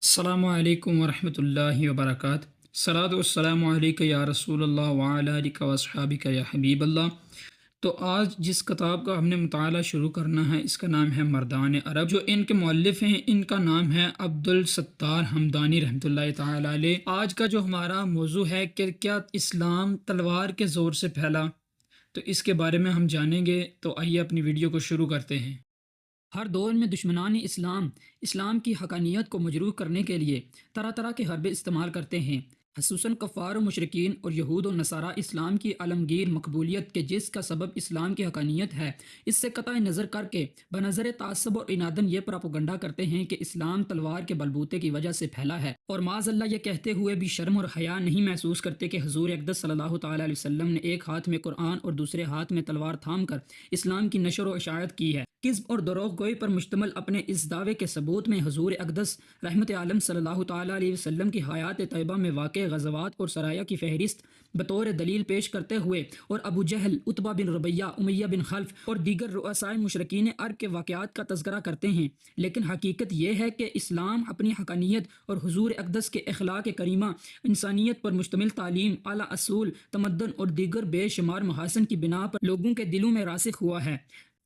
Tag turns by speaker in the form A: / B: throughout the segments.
A: السلام علیکم ورحمۃ اللہ وبرکاتہ۔ صلاۃ والسلام علیک یا رسول اللہ وعلی آلک واصحابک یا حبیب اللہ۔ تو آج جس کتاب کا ہم نے مطالعہ شروع کرنا ہے اس کا نام ہے مردان عرب۔ جو ان کے مؤلف ہیں ان کا نام ہے عبدالستار حمدانی رحمۃ اللہ تعالی علیہ۔ آج کا جو ہمارا موضوع ہے کہ کیا اسلام تلوار کے زور سے پھیلا، تو اس کے بارے میں ہم جانیں گے۔ تو آئیے اپنی ویڈیو کو شروع کرتے ہیں۔ ہر دور میں دشمنان اسلام کی حقانیت کو مجروح کرنے کے لیے طرح طرح کے حربے استعمال کرتے ہیں، خصوصاً کفار و مشرکین اور یہود و نصارہ اسلام کی عالمگیر مقبولیت کے جس کا سبب اسلام کی حقانیت ہے، اس سے قطع نظر کر کے بنظر تعصب اور عنادن یہ پراپگنڈا کرتے ہیں کہ اسلام تلوار کے بلبوتے کی وجہ سے پھیلا ہے، اور معاذ اللہ یہ کہتے ہوئے بھی شرم اور حیا نہیں محسوس کرتے کہ حضور اقدس صلی اللہ تعالیٰ علیہ وسلم نے ایک ہاتھ میں قرآن اور دوسرے ہاتھ میں تلوار تھام کر اسلام کی نشر و اشاعت کی ہے۔ کذب اور دروغ گوئی پر مشتمل اپنے اس دعوے کے ثبوت میں حضور اقدس رحمت عالم صلی اللہ تعالیٰ علیہ وسلم کی حیات طیبہ میں واقع غزوات اور سرایا کی فہرست بطور دلیل پیش کرتے ہوئے اور ابو جہل، عتبہ بن ربیہ، امیہ بن خلف اور دیگر رؤسائے مشرکین عرب کے واقعات کا تذکرہ کرتے ہیں، لیکن حقیقت یہ ہے کہ اسلام اپنی حقانیت اور حضور اقدس کے اخلاق کریمہ، انسانیت پر مشتمل تعلیم، اعلیٰ اصول، تمدن اور دیگر بے شمار محاسن کی بنا پر لوگوں کے دلوں میں راسخ ہوا ہے۔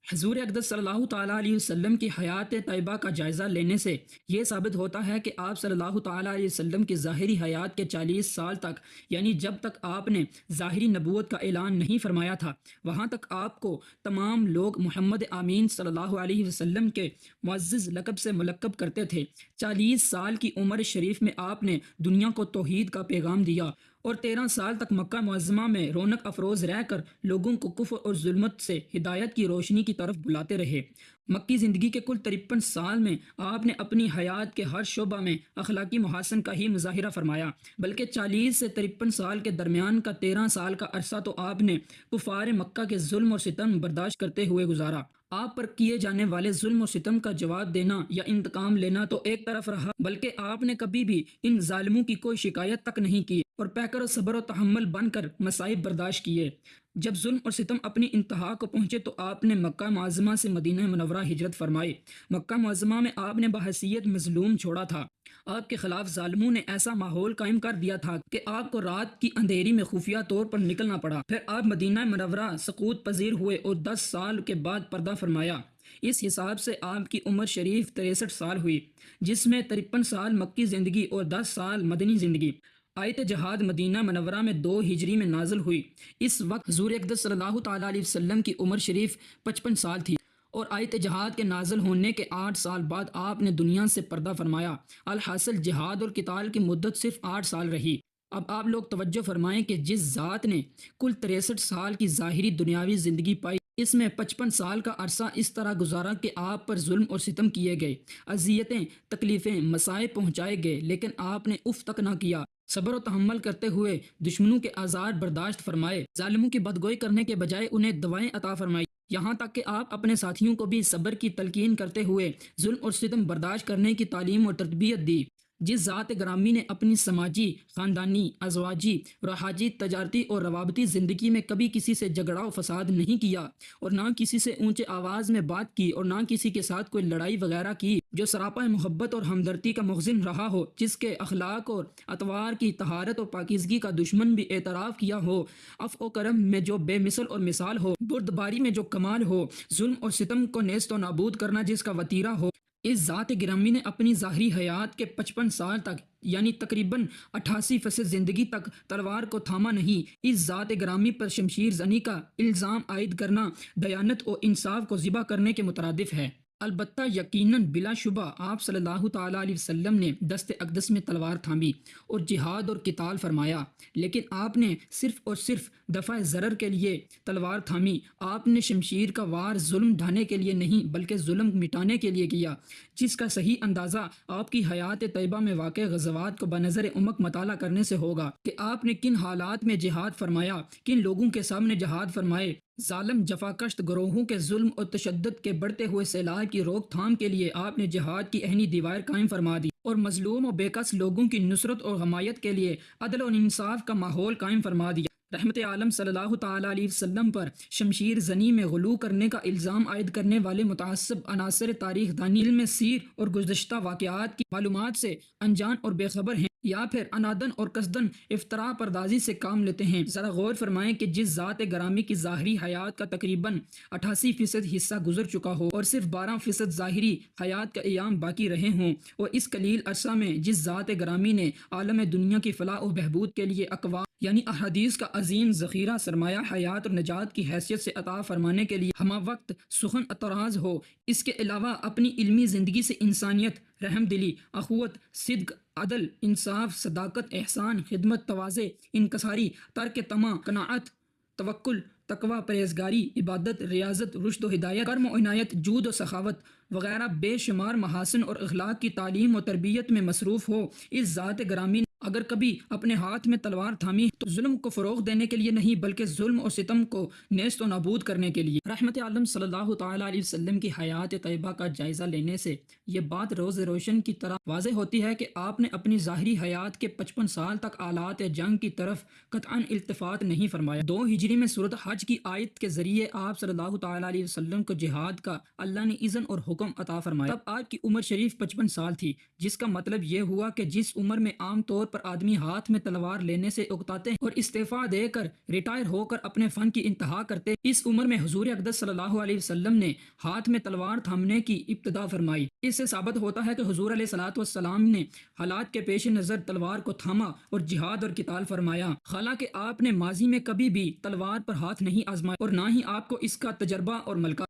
A: حضور اقدس صلی اللہ تعالیٰ علیہ وسلم کی حیات طیبہ کا جائزہ لینے سے یہ ثابت ہوتا ہے کہ آپ صلی اللہ تعالیٰ علیہ وسلم کی ظاہری حیات کے 40 سال تک، یعنی جب تک آپ نے ظاہری نبوت کا اعلان نہیں فرمایا تھا، وہاں تک آپ کو تمام لوگ محمد آمین صلی اللہ علیہ وسلم کے معزز لقب سے ملقب کرتے تھے۔ 40 سال کی عمر شریف میں آپ نے دنیا کو توحید کا پیغام دیا اور 13 سال تک مکہ معظمہ میں رونق افروز رہ کر لوگوں کو کفر اور ظلمت سے ہدایت کی روشنی کی طرف بلاتے رہے۔ مکی زندگی کے کل 53 سال میں آپ نے اپنی حیات کے ہر شعبہ میں اخلاقی محاسن کا ہی مظاہرہ فرمایا، بلکہ 40 سے 53 سال کے درمیان کا 13 سال کا عرصہ تو آپ نے کفار مکہ کے ظلم اور ستم برداشت کرتے ہوئے گزارا۔ آپ پر کیے جانے والے ظلم و ستم کا جواب دینا یا انتقام لینا تو ایک طرف رہا، بلکہ آپ نے کبھی بھی ان ظالموں کی کوئی شکایت تک نہیں کی اور پیکر و صبر و تحمل بن کر مصائب برداشت کیے۔ جب ظلم اور ستم اپنی انتہا کو پہنچے تو آپ نے مکہ معظمہ سے مدینہ منورہ ہجرت فرمائی۔ مکہ معظمہ میں آپ نے بحیثیت مظلوم چھوڑا تھا۔ آپ کے خلاف ظالموں نے ایسا ماحول قائم کر دیا تھا کہ آپ کو رات کی اندھیری میں خفیہ طور پر نکلنا پڑا۔ پھر آپ مدینہ منورہ سقوط پذیر ہوئے اور 10 سال کے بعد پردہ فرمایا۔ اس حساب سے آپ کی عمر شریف 63 سال ہوئی، جس میں 53 سال مکی زندگی اور 10 سال مدنی زندگی۔ آیت جہاد مدینہ منورہ میں 2 ہجری میں نازل ہوئی۔ اس وقت حضور اقدس صلی اللہ تعالیٰ علیہ وسلم کی عمر شریف 55 سال تھی، اور آیت جہاد کے نازل ہونے کے 8 سال بعد آپ نے دنیا سے پردہ فرمایا۔ الحاصل جہاد اور قتال کی مدت صرف 8 سال رہی۔ اب آپ لوگ توجہ فرمائیں کہ جس ذات نے کل 63 سال کی ظاہری دنیاوی زندگی پائی، اس میں 55 سال کا عرصہ اس طرح گزارا کہ آپ پر ظلم اور ستم کیے گئے، اذیتیں، تکلیفیں، مصائب پہنچائے گئے، لیکن آپ نے اف تک نہ کیا۔ صبر و تحمل کرتے ہوئے دشمنوں کے آزار برداشت فرمائے، ظالموں کی بدگوئی کرنے کے بجائے انہیں دوائیں عطا فرمائی، یہاں تک کہ آپ اپنے ساتھیوں کو بھی صبر کی تلقین کرتے ہوئے ظلم اور ستم برداشت کرنے کی تعلیم اور تربیت دی۔ جس ذات گرامی نے اپنی سماجی، خاندانی، ازواجی، روحانی، تجارتی اور روابطی زندگی میں کبھی کسی سے جھگڑا و فساد نہیں کیا، اور نہ کسی سے اونچے آواز میں بات کی، اور نہ کسی کے ساتھ کوئی لڑائی وغیرہ کی، جو سراپا محبت اور ہمدردی کا مخزن رہا ہو، جس کے اخلاق اور اطوار کی طہارت اور پاکیزگی کا دشمن بھی اعتراف کیا ہو، عفو و کرم میں جو بے مثل اور مثال ہو، بردباری میں جو کمال ہو، ظلم اور ستم کو نیست و نابود کرنا جس کا وتیرہ ہو۔ اس ذات گرامی نے اپنی ظاہری حیات کے 55 سال تک، یعنی تقریباً 88 زندگی تک تلوار کو تھاما نہیں۔ اس ذات گرامی پر شمشیر زنی کا الزام عائد کرنا دیانت و انصاف کو ذبح کرنے کے مترادف ہے۔ البتہ یقیناً بلا شبہ آپ صلی اللہ تعالیٰ علیہ وسلم نے دست اقدس میں تلوار تھامی اور جہاد اور قتال فرمایا، لیکن آپ نے صرف اور صرف دفع ضرر کے لیے تلوار تھامی۔ آپ نے شمشیر کا وار ظلم ڈھانے کے لیے نہیں بلکہ ظلم مٹانے کے لیے کیا، جس کا صحیح اندازہ آپ کی حیات طیبہ میں واقع غزوات کو بنظر عمق مطالعہ کرنے سے ہوگا کہ آپ نے کن حالات میں جہاد فرمایا، کن لوگوں کے سامنے جہاد فرمائے۔ ظالم جفاکشت گروہوں کے ظلم اور تشدد کے بڑھتے ہوئے سیلاب کی روک تھام کے لیے آپ نے جہاد کی اہنی دیوار قائم فرما دی، اور مظلوم و بے کس لوگوں کی نصرت اور حمایت کے لیے عدل و انصاف کا ماحول قائم فرما دیا۔ رحمت عالم صلی اللہ تعالیٰ علیہ وسلم پر شمشیر زنی میں غلو کرنے کا الزام عائد کرنے والے متعصب عناصر تاریخ دانی علم سیر اور گزشتہ واقعات کی معلومات سے انجان اور بے خبر ہیں، یا پھر انادن اور قصدن افطرا پردازی سے کام لیتے ہیں۔ ذرا غور فرمائیں کہ جس ذات گرامی کی ظاہری حیات کا تقریباً 88% حصہ گزر چکا ہو اور صرف 12% ظاہری حیات کا ایام باقی رہے ہوں، اور اس قلیل عرصہ میں جس ذات گرامی نے عالم دنیا کی فلاح و بہبود کے لیے اقوام یعنی احادیث کا عظیم ذخیرہ سرمایہ حیات اور نجات کی حیثیت سے عطا فرمانے کے لیے ہمہ وقت سخن اطراز ہو، اس کے علاوہ اپنی علمی زندگی سے انسانیت، رحم دلی، اخوت، صدق، عدل، انصاف، صداقت، احسان، خدمت، تواضع، انکساری، ترک طمع، قناعت، توکل، تقوی، پرہیزگاری، عبادت، ریاضت، رشد و ہدایت، کرم و عنایت، جود و سخاوت وغیرہ بے شمار محاسن اور اخلاق کی تعلیم و تربیت میں مصروف ہو۔ اس ذات گرامی نے اگر کبھی اپنے ہاتھ میں تلوار تھامی تو ظلم کو فروغ دینے کے لیے نہیں، بلکہ ظلم و ستم کو نیست و نابود کرنے کے لیے۔ رحمت عالم صلی اللہ تعالیٰ علیہ وسلم کی حیات طیبہ کا جائزہ لینے سے یہ بات روز روشن کی طرح واضح ہوتی ہے کہ آپ نے اپنی ظاہری حیات کے 55 سال تک آلات جنگ کی طرف قطعاً التفات نہیں فرمایا۔ 2 ہجری میں سورۃ حج کی آیت کے ذریعے آپ صلی اللہ تعالیٰ علیہ وسلم کو جہاد کا اللہ نے اذن اور حکم عطا فرمایا۔ تب آپ کی عمر شریف 55 سال تھی، جس کا مطلب یہ ہوا کہ جس عمر میں عام طور پر آدمی ہاتھ میں تلوار لینے سے اکتاتے ہیں اور استعفیٰ دے کر ریٹائر ہو کر اپنے فن کی انتہا کرتے، اس عمر میں حضور اقدس صلی اللہ علیہ وسلم نے ہاتھ میں تلوار تھامنے کی ابتدا فرمائی۔ اس سے ثابت ہوتا ہے کہ حضور علیہ الصلوۃ والسلام نے حالات کے پیش نظر تلوار کو تھاما اور جہاد اور قتال فرمایا، حالانکہ آپ نے ماضی میں کبھی بھی تلوار پر ہاتھ نہیں آزمایا اور نہ ہی آپ کو اس کا تجربہ اور ملکہ